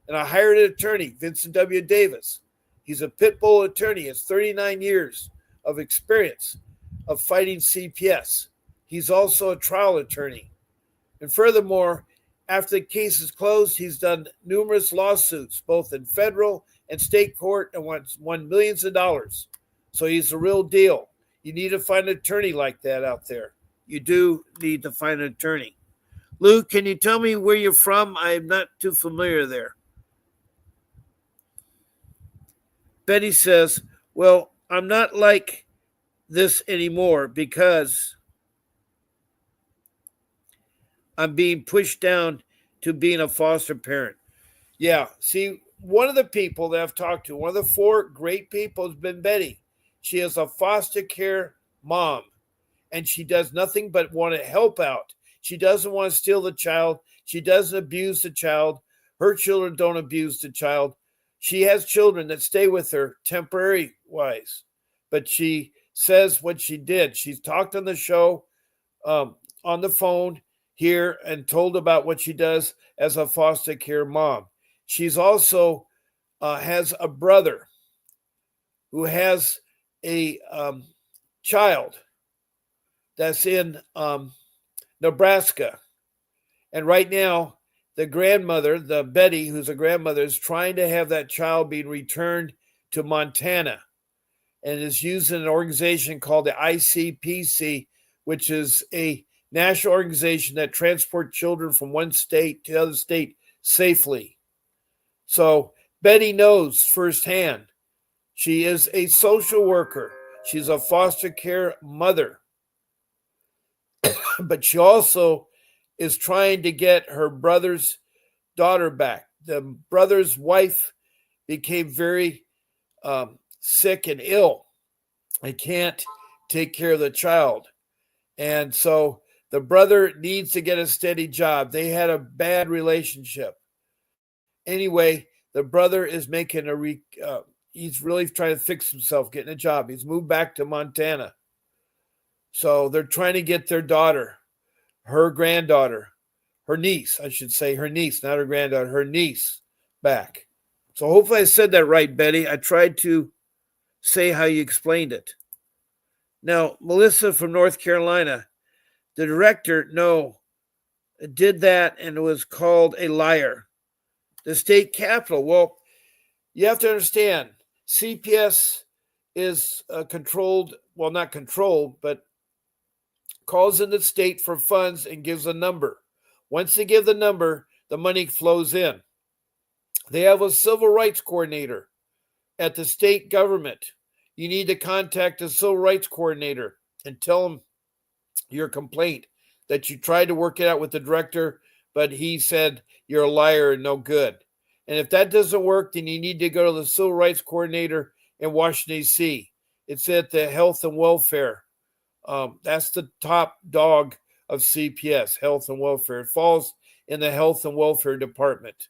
And I hired an attorney, Vincent W. Davis. He's a pit bull attorney. He has 39 years of experience of fighting CPS. He's also a trial attorney. And furthermore, after the case is closed, he's done numerous lawsuits, both in federal and state court, and won millions of dollars. So he's the real deal. You need to find an attorney like that out there. You do need to find an attorney. Lou, can you tell me where you're from? I'm not too familiar there. Betty says, well, I'm not like this anymore because I'm being pushed down to being a foster parent. Yeah, see, one of the people that I've talked to, one of the four great people has been Betty. She is a foster care mom, and she does nothing but want to help out. She doesn't want to steal the child. She doesn't abuse the child. Her children don't abuse the child. She has children that stay with her temporary wise, but she says what she did. She's talked on the show, on the phone here, and told about what she does as a foster care mom. She's also has a brother who has a child that's in Nebraska. And right now, the grandmother, the Betty, who's a grandmother, is trying to have that child being returned to Montana and is using an organization called the ICPC, which is a national organization that transports children from one state to the other state safely. So Betty knows firsthand. She is a social worker. She's a foster care mother. But she also is trying to get her brother's daughter back. The brother's wife became very sick and ill and can't take care of the child. And so the brother needs to get a steady job. They had a bad relationship. Anyway, the brother is making he's really trying to fix himself, getting a job. He's moved back to Montana. So they're trying to get their daughter, her granddaughter, her niece, I should say, her niece, not her granddaughter, her niece back. So hopefully I said that right, Betty. I tried to say how you explained it. Now, Melissa from North Carolina, the director, did that and was called a liar. The state capitol, well, you have to understand, CPS is controlled, well, not controlled, but calls in the state for funds and gives a number. Once they give the number, the money flows in. They have a civil rights coordinator at the state government. You need to contact a civil rights coordinator and tell them your complaint, that you tried to work it out with the director, but he said you're a liar and no good. And if that doesn't work, then you need to go to the civil rights coordinator in Washington, D.C. It's at the health and welfare. That's the top dog of CPS, health and welfare. It falls in the health and welfare department.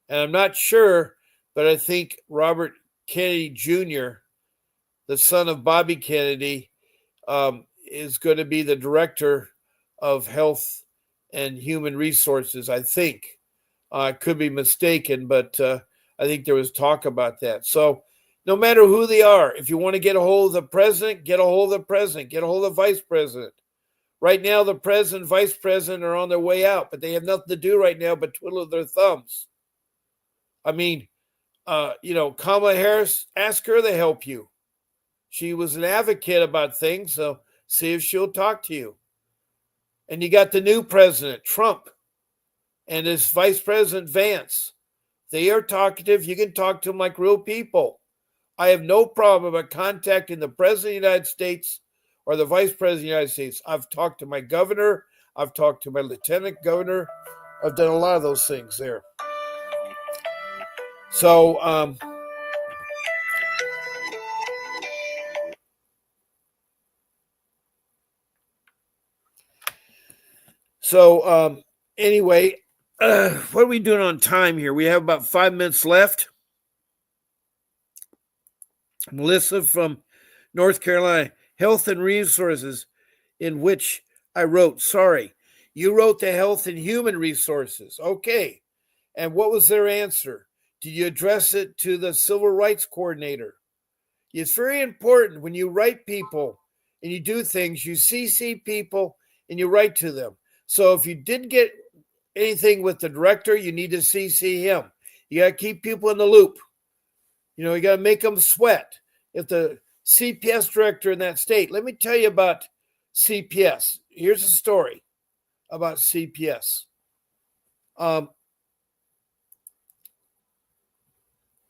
And I'm not sure, but I think Robert Kennedy Jr., the son of Bobby Kennedy, is going to be the director of health and human resources, I think. I could be mistaken, but I think there was talk about that. So no matter who they are, if you want to get a hold of the president, get a hold of the president, get a hold of the vice president. Right now, the president and vice president are on their way out, but they have nothing to do right now but twiddle their thumbs. I mean, Kamala Harris, ask her to help you. She was an advocate about things, so see if she'll talk to you. And you got the new president, Trump, and his vice president, Vance. They are talkative. You can talk to them like real people. I have no problem about contacting the president of the United States or the vice president of the United States. I've talked to my governor. I've talked to my lieutenant governor. I've done a lot of those things there. So, anyway, what are we doing on time here? We have about 5 minutes left. Melissa from North Carolina, health and resources, in which I wrote, sorry, you wrote the health and human resources. Okay. And what was their answer? Did you address it to the civil rights coordinator? It's very important when you write people and you do things, you CC people and you write to them. So if you didn't get anything with the director, you need to CC him. You got to keep people in the loop. You got to make them sweat. If the CPS director in that state, let me tell you about CPS. Here's a story about CPS.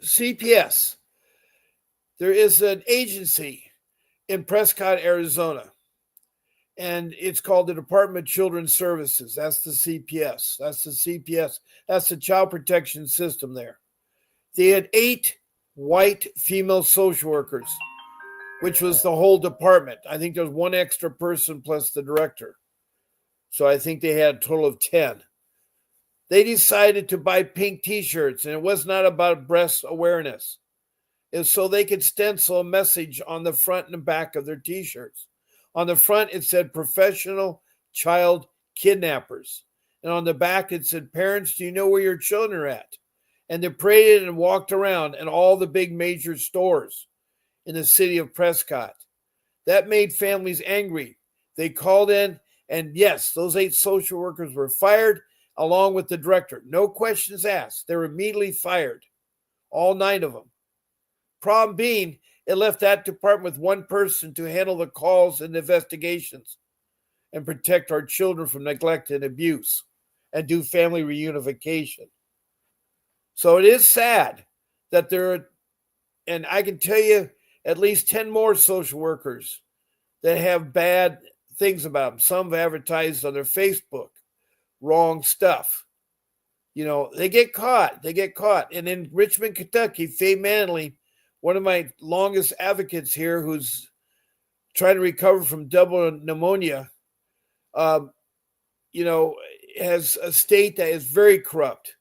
CPS there is an agency in Prescott, Arizona, and it's called the Department of Children's Services. That's the CPS. That's the CPS. That's the Child Protection System there. They had 8 white female social workers, which was the whole department. I think there's one extra person plus the director. So I think they had a total of 10. They decided to buy pink t-shirts, and it was not about breast awareness. It was so they could stencil a message on the front and the back of their t-shirts. On the front, it said professional child kidnappers. And on the back, it said, parents, do you know where your children are at? And they paraded and walked around in all the big major stores in the city of Prescott. That made families angry. They called in, and yes, those 8 social workers were fired along with the director. No questions asked. They were immediately fired, all 9 of them. Problem being, it left that department with one person to handle the calls and investigations and protect our children from neglect and abuse and do family reunification. So it is sad that there are, and I can tell you at least 10 more social workers that have bad things about them. Some have advertised on their Facebook wrong stuff. You know, they get caught. And in Richmond, Kentucky, Faye Manley, one of my longest advocates here who's trying to recover from double pneumonia, has a state that is very corrupt.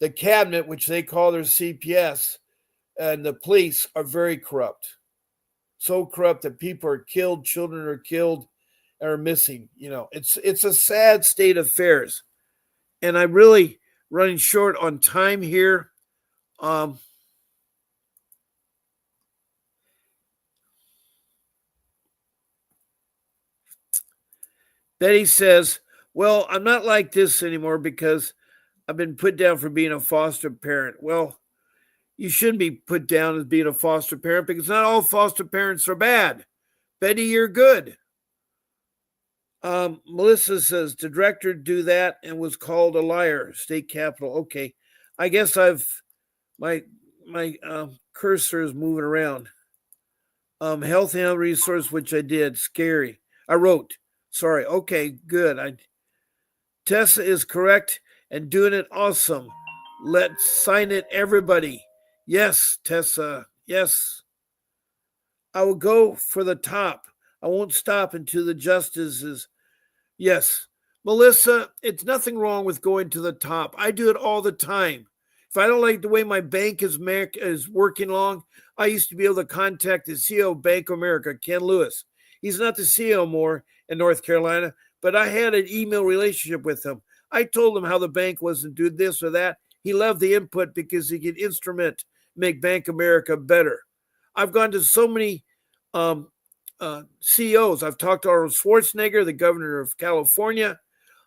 The cabinet, which they call their CPS, and the police are very corrupt. So corrupt that people are killed, children are killed, and are missing. You know, it's a sad state of affairs. And I'm really running short on time here. Betty says, well, I'm not like this anymore because I've been put down for being a foster parent. Well, you shouldn't be put down as being a foster parent because not all foster parents are bad. Betty, you're good. Melissa says, the director do that and was called a liar. State Capitol. Okay. I guess my cursor is moving around. Health and resource, which I did. Scary. I wrote. Sorry. Okay, good. Tessa is correct and doing it awesome. Let's sign it, everybody. Yes, Tessa. Yes. I will go for the top. I won't stop until the justices. Yes. Melissa, it's nothing wrong with going to the top. I do it all the time. If I don't like the way my bank is working along, I used to be able to contact the CEO of Bank of America, Ken Lewis. He's not the CEO more in North Carolina, but I had an email relationship with him. I told him how the bank wasn't doing this or that. He loved the input because he could make Bank of America better. I've gone to so many CEOs. I've talked to Arnold Schwarzenegger, the governor of California.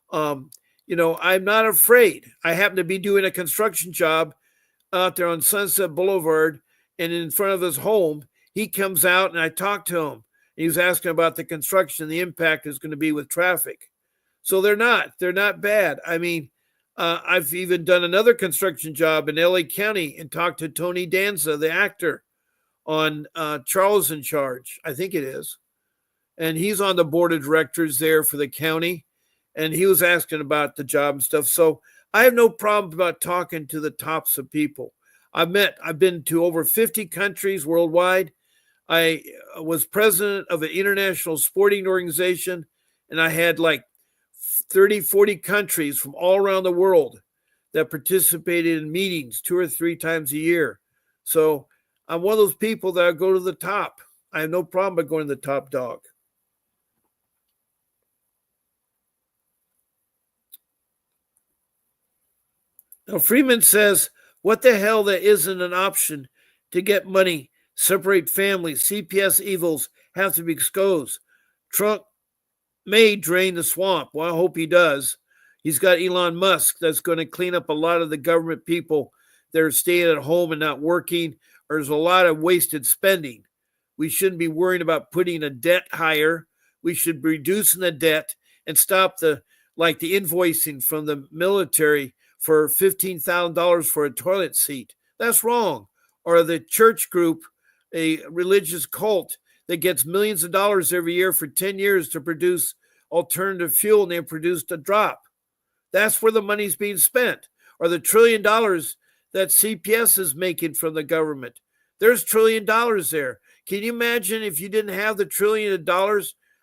I'm not afraid. I happen to be doing a construction job out there on Sunset Boulevard, and in front of his home, he comes out and I talk to him. He was asking about the construction, the impact is going to be with traffic. So they're not bad. I mean, I've even done another construction job in LA County and talked to Tony Danza, the actor, on Charles in Charge, I think it is. And he's on the board of directors there for the county. And he was asking about the job and stuff. So I have no problem about talking to the tops of people. I've been to over 50 countries worldwide. I was president of an international sporting organization, and I had like 30, 40 countries from all around the world that participated in meetings 2 or 3 times a year. So I'm one of those people that go to the top. I have no problem with going to the top dog. Now, Freeman says, what the hell, that isn't an option to get money, separate families, CPS evils have to be exposed. Trump may drain the swamp. Well, I hope he does. He's got Elon Musk that's going to clean up a lot of the government people that are staying at home and not working. There's a lot of wasted spending. We shouldn't be worrying about putting a debt higher. We should be reducing the debt and stop the invoicing from the military for $15,000 for a toilet seat. That's wrong. Or the church group a religious cult that gets millions of dollars every year for 10 years to produce alternative fuel, and they produced a drop. That's where the money's being spent, or the $1 trillion that CPS is making from the government. There's $1 trillion there. Can you imagine if you didn't have the $1 trillion,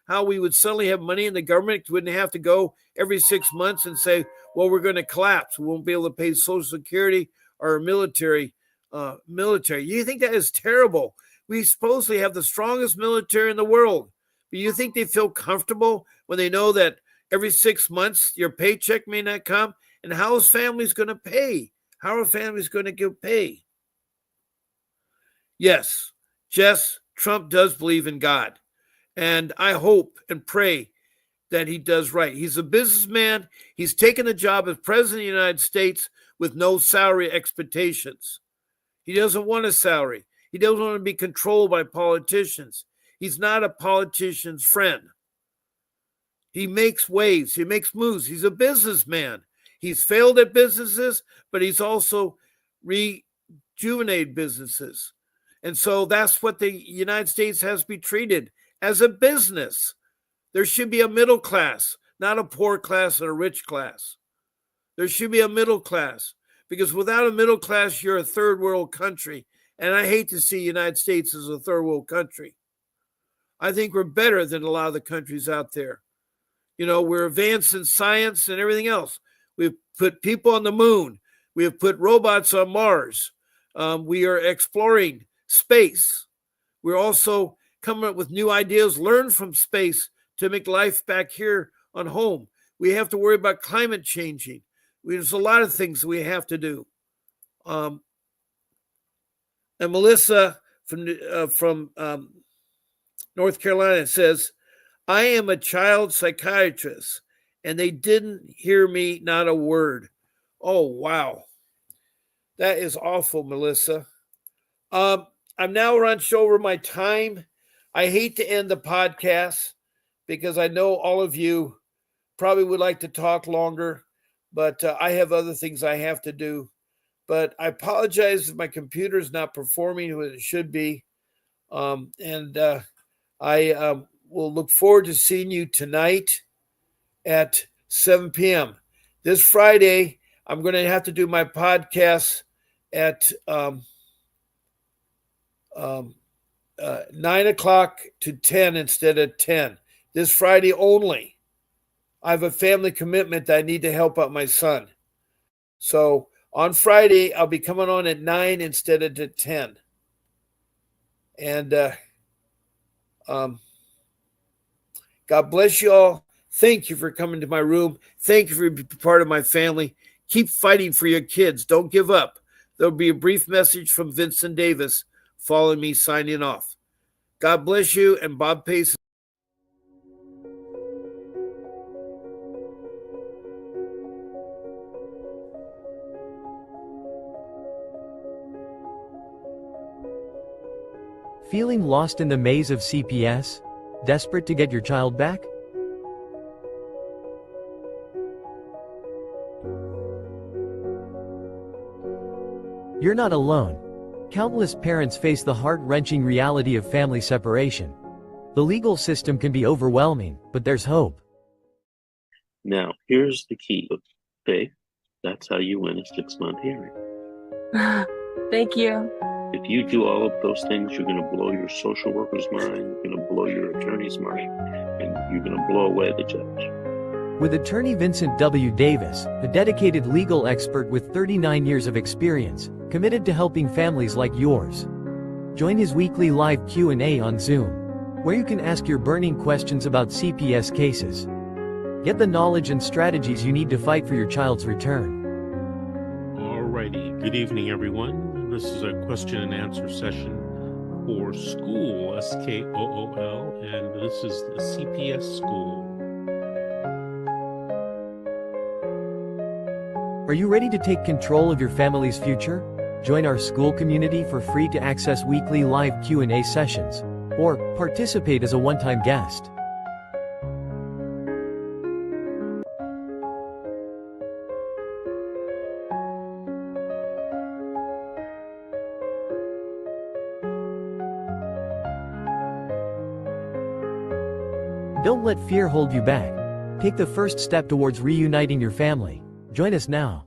how we would suddenly have money in the government? We wouldn't have to go every 6 months and say, well, we're going to collapse. We won't be able to pay Social Security or military. You think that is terrible? We supposedly have the strongest military in the world. But you think they feel comfortable when they know that every 6 months your paycheck may not come? And how is families going to pay? How are families going to give pay? Yes, Jess, Trump does believe in God. And I hope and pray that he does right. He's a businessman. He's taken a job as president of the United States with no salary expectations. He doesn't want a salary. He doesn't want to be controlled by politicians. He's not a politician's friend. He makes waves. He makes moves. He's a businessman. He's failed at businesses, but he's also rejuvenated businesses. And so that's what the United States has to be treated as a business. There should be a middle class, not a poor class and a rich class. There should be a middle class, because without a middle class, you're a third world country. And I hate to see the United States as a third world country. I think we're better than a lot of the countries out there. You know, we're advanced in science and everything else. We've put people on the moon. We have put robots on Mars. We are exploring space. We're also coming up with new ideas, learn from space to make life back here on home. We have to worry about climate changing. There's a lot of things we have to do. And Melissa from North Carolina says, I am a child psychiatrist, and they didn't hear me, not a word. Oh, wow. That is awful, Melissa. I'm now runched over my time. I hate to end the podcast because I know all of you probably would like to talk longer, but I have other things I have to do. But I apologize if my computer is not performing what it should be. I will look forward to seeing you tonight at 7 p.m. This Friday, I'm going to have to do my podcast at 9 o'clock to 10 instead of 10. This Friday only. I have a family commitment that I need to help out my son. So on Friday, I'll be coming on at 9 instead of at 10. And God bless you all. Thank you for coming to my room. Thank you for being part of my family. Keep fighting for your kids. Don't give up. There'll be a brief message from Vincent Davis following me signing off. God bless you, and Bob Pace. Feeling lost in the maze of CPS? Desperate to get your child back? You're not alone. Countless parents face the heart-wrenching reality of family separation. The legal system can be overwhelming, but there's hope. Now, here's the key. Faith, that's how you win a 6-month hearing. Thank you. If you do all of those things, you're going to blow your social worker's mind, you're going to blow your attorney's mind, and you're going to blow away the judge. With attorney Vincent W. Davis, a dedicated legal expert with 39 years of experience, committed to helping families like yours. Join his weekly live Q&A on Zoom, where you can ask your burning questions about CPS cases. Get the knowledge and strategies you need to fight for your child's return. Alrighty, good evening everyone. This is a question and answer session for school, SKOOL, and this is the CPS school. Are you ready to take control of your family's future? Join our school community for free to access weekly live Q&A sessions, or participate as a one-time guest. Don't let fear hold you back. Take the first step towards reuniting your family. Join us now.